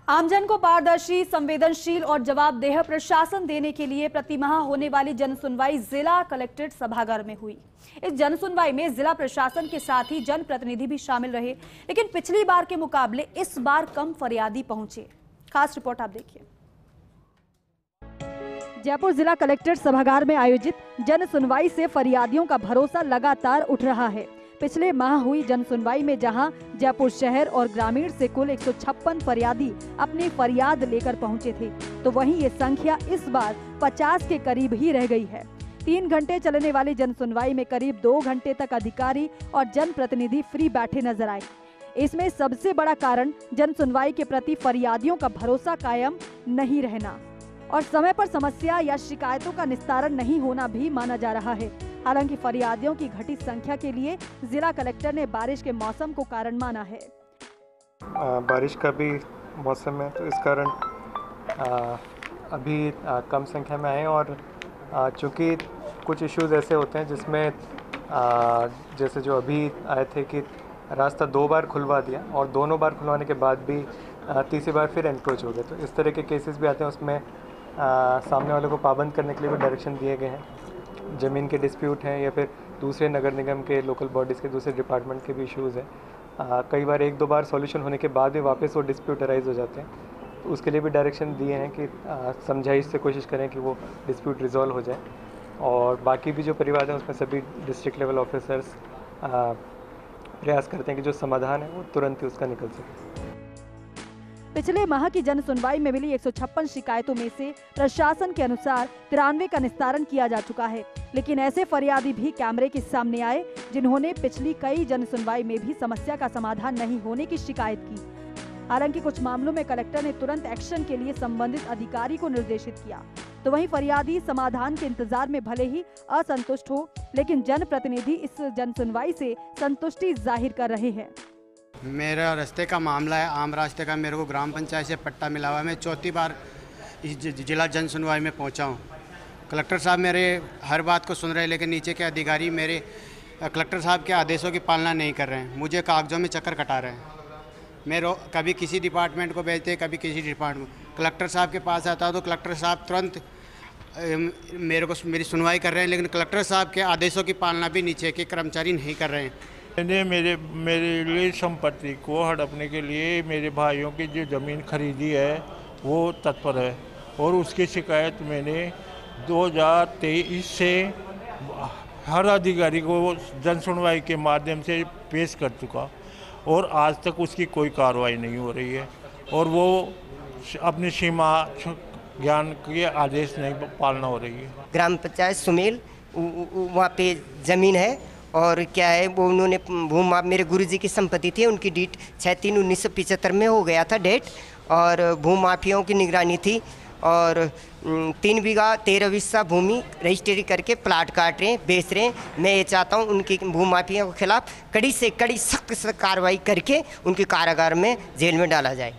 आमजन को पारदर्शी, संवेदनशील और जवाबदेह प्रशासन देने के लिए प्रतिमाह होने वाली जनसुनवाई जिला कलेक्ट्रेट सभागार में हुई। इस जनसुनवाई में जिला प्रशासन के साथ ही जनप्रतिनिधि भी शामिल रहे, लेकिन पिछली बार के मुकाबले इस बार कम फरियादी पहुंचे। खास रिपोर्ट आप देखिए। जयपुर जिला कलेक्ट्रेट सभागार में आयोजित जनसुनवाई से फरियादियों का भरोसा लगातार उठ रहा है। पिछले माह हुई जनसुनवाई में जहां जयपुर शहर और ग्रामीण से कुल 156 फरियादी अपनी फरियाद लेकर पहुंचे थे, तो वहीं ये संख्या इस बार 50 के करीब ही रह गई है। 3 घंटे चलने वाली जनसुनवाई में करीब 2 घंटे तक अधिकारी और जनप्रतिनिधि फ्री बैठे नजर आए। इसमें सबसे बड़ा कारण जनसुनवाई के प्रति फरियादियों का भरोसा कायम नहीं रहना और समय पर समस्या या शिकायतों का निस्तारण नहीं होना भी माना जा रहा है। हालांकि फरियादियों की घटी संख्या के लिए जिला कलेक्टर ने बारिश के मौसम को कारण माना है। बारिश का भी मौसम है, तो इस कारण अभी कम संख्या में आए और चूँकि कुछ इश्यूज़ ऐसे होते हैं जिसमें जैसे जो अभी आए थे कि रास्ता 2 बार खुलवा दिया और दोनों बार खुलवाने के बाद भी तीसरी बार फिर एनक्रोच हो गए, तो इस तरह के केसेस भी आते हैं। उसमें सामने वालों को पाबंद करने के लिए भी डायरेक्शन दिए गए हैं। ज़मीन के डिस्प्यूट हैं या फिर दूसरे नगर निगम के, लोकल बॉडीज़ के, दूसरे डिपार्टमेंट के भी इश्यूज़ हैं। कई बार 1-2 बार सॉल्यूशन होने के बाद भी वापस वो डिस्प्यूट अराइज हो जाते हैं, तो उसके लिए भी डायरेक्शन दिए हैं कि समझाइश से कोशिश करें कि वो डिस्प्यूट रिजॉल्व हो जाए। और बाकी भी जो परिवार हैं उसमें सभी डिस्ट्रिक्ट लेवल ऑफिसर्स प्रयास करते हैं कि जो समाधान है वो तुरंत ही उसका निकल सके। पिछले माह की जन सुनवाई में मिली 156 शिकायतों में से प्रशासन के अनुसार 93 का निस्तारण किया जा चुका है, लेकिन ऐसे फरियादी भी कैमरे के सामने आए जिन्होंने पिछली कई जन सुनवाई में भी समस्या का समाधान नहीं होने की शिकायत की। हालांकि कुछ मामलों में कलेक्टर ने तुरंत एक्शन के लिए संबंधित अधिकारी को निर्देशित किया, तो वहीं फरियादी समाधान के इंतजार में भले ही असंतुष्ट हो, लेकिन जनप्रतिनिधि इस जन सुनवाई से संतुष्टि जाहिर कर रहे हैं। मेरा रास्ते का मामला है, आम रास्ते का। मेरे को ग्राम पंचायत से पट्टा मिला हुआ है। मैं चौथी बार इस जिला जन सुनवाई में पहुंचा हूं। कलेक्टर साहब मेरे हर बात को सुन रहे हैं, लेकिन नीचे के अधिकारी मेरे कलेक्टर साहब के आदेशों की पालना नहीं कर रहे हैं। मुझे कागजों में चक्कर कटा रहे हैं। मैं कभी किसी डिपार्टमेंट को भेजते, कभी किसी डिपार्टमेंट। कलेक्टर साहब के पास आता तो कलेक्टर साहब तुरंत मेरी सुनवाई कर रहे हैं, लेकिन कलेक्टर साहब के आदेशों की पालना भी नीचे के कर्मचारी नहीं कर रहे हैं। मैंने मेरे लिए संपत्ति को हड़पने के लिए मेरे भाइयों की जो ज़मीन खरीदी है वो तत्पर है, और उसकी शिकायत मैंने 2023 से हर अधिकारी को जन सुनवाई के माध्यम से पेश कर चुका, और आज तक उसकी कोई कार्रवाई नहीं हो रही है, और वो अपनी सीमा ज्ञान के आदेश नहीं पालना हो रही है। ग्राम पंचायत सुमेल वहाँ पे ज़मीन है, और क्या है वो उन्होंने भूमाप मेरे गुरुजी की संपत्ति थी, उनकी डेट 6/3/1975 में हो गया था डेट, और भूमाफियाओं की निगरानी थी, और 3 बीघा 13 हिस्सा भूमि रजिस्ट्री करके प्लाट काट रहे हैं, बेच रहे हैं। मैं ये चाहता हूँ उनकी भूमाफियाओं के खिलाफ कड़ी से कड़ी सख्त कार्रवाई करके उनके कारागार में जेल में डाला जाए।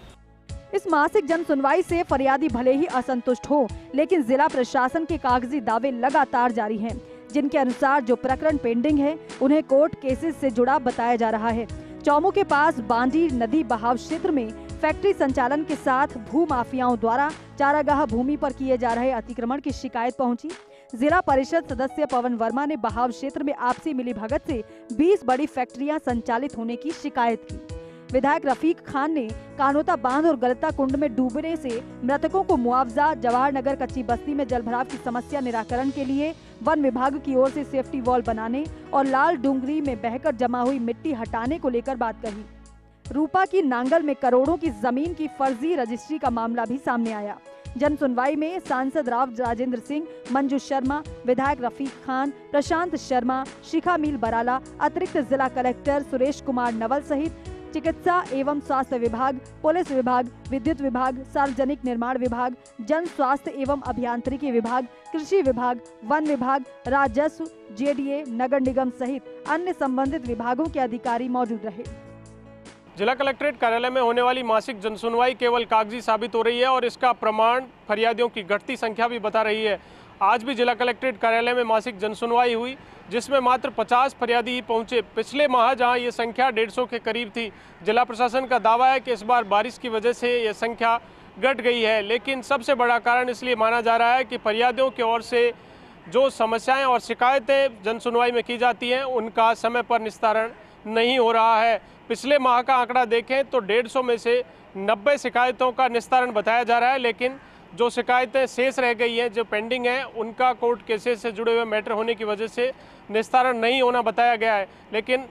इस मासिक जन सुनवाई से फरियादी भले ही असंतुष्ट हो, लेकिन जिला प्रशासन के कागजी दावे लगातार जारी हैं, जिनके अनुसार जो प्रकरण पेंडिंग है उन्हें कोर्ट केसेस से जुड़ा बताया जा रहा है। चौमू के पास बांडी नदी बहाव क्षेत्र में फैक्ट्री संचालन के साथ भू माफियाओं द्वारा चारागाह भूमि पर किए जा रहे अतिक्रमण की शिकायत पहुंची। जिला परिषद सदस्य पवन वर्मा ने बहाव क्षेत्र में आपसी मिलीभगत से 20 बड़ी फैक्ट्रियां संचालित होने की शिकायत की। विधायक रफीक खान ने कानोता बांध और गलता कुंड में डूबने से मृतकों को मुआवजा, जवाहर नगर कच्ची बस्ती में जलभराव की समस्या निराकरण के लिए वन विभाग की ओर से सेफ्टी वॉल बनाने और लाल डूंगरी में बहकर जमा हुई मिट्टी हटाने को लेकर बात कही। रूपा की नांगल में करोड़ों की जमीन की फर्जी रजिस्ट्री का मामला भी सामने आया। जन सुनवाई में सांसद राव राजेंद्र सिंह, मंजू शर्मा, विधायक रफीक खान, प्रशांत शर्मा, शिखा मील बराला, अतिरिक्त जिला कलेक्टर सुरेश कुमार नवल सहित चिकित्सा एवं स्वास्थ्य विभाग, पुलिस विभाग, विद्युत विभाग, सार्वजनिक निर्माण विभाग, जन स्वास्थ्य एवं अभियांत्रिकी विभाग, कृषि विभाग, वन विभाग, राजस्व, जेडीए, नगर निगम सहित अन्य संबंधित विभागों के अधिकारी मौजूद रहे। जिला कलेक्ट्रेट कार्यालय में होने वाली मासिक जनसुनवाई केवल कागजी साबित हो रही है, और इसका प्रमाण फरियादियों की घटती संख्या भी बता रही है। आज भी जिला कलेक्ट्रेट कार्यालय में मासिक जनसुनवाई हुई, जिसमें मात्र 50 फरियादी ही पहुंचे। पिछले माह जहां ये संख्या 150 के करीब थी, जिला प्रशासन का दावा है कि इस बार बारिश की वजह से ये संख्या घट गई है। लेकिन सबसे बड़ा कारण इसलिए माना जा रहा है कि फरियादियों की ओर से जो समस्याएं और शिकायतें जनसुनवाई में की जाती हैं, उनका समय पर निस्तारण नहीं हो रहा है। पिछले माह का आंकड़ा देखें तो 150 में से 90 शिकायतों का निस्तारण बताया जा रहा है, लेकिन जो शिकायतें शेष रह गई हैं, जो पेंडिंग हैं, उनका कोर्ट केसेस से जुड़े हुए मैटर होने की वजह से निस्तारण नहीं होना बताया गया है। लेकिन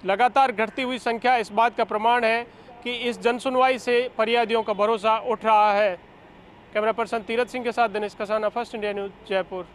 लगातार घटती हुई संख्या इस बात का प्रमाण है कि इस जनसुनवाई से फरियादियों का भरोसा उठ रहा है। कैमरा पर्सन तीरथ सिंह के साथ Dinesh Kasana, first India news, Jaipur.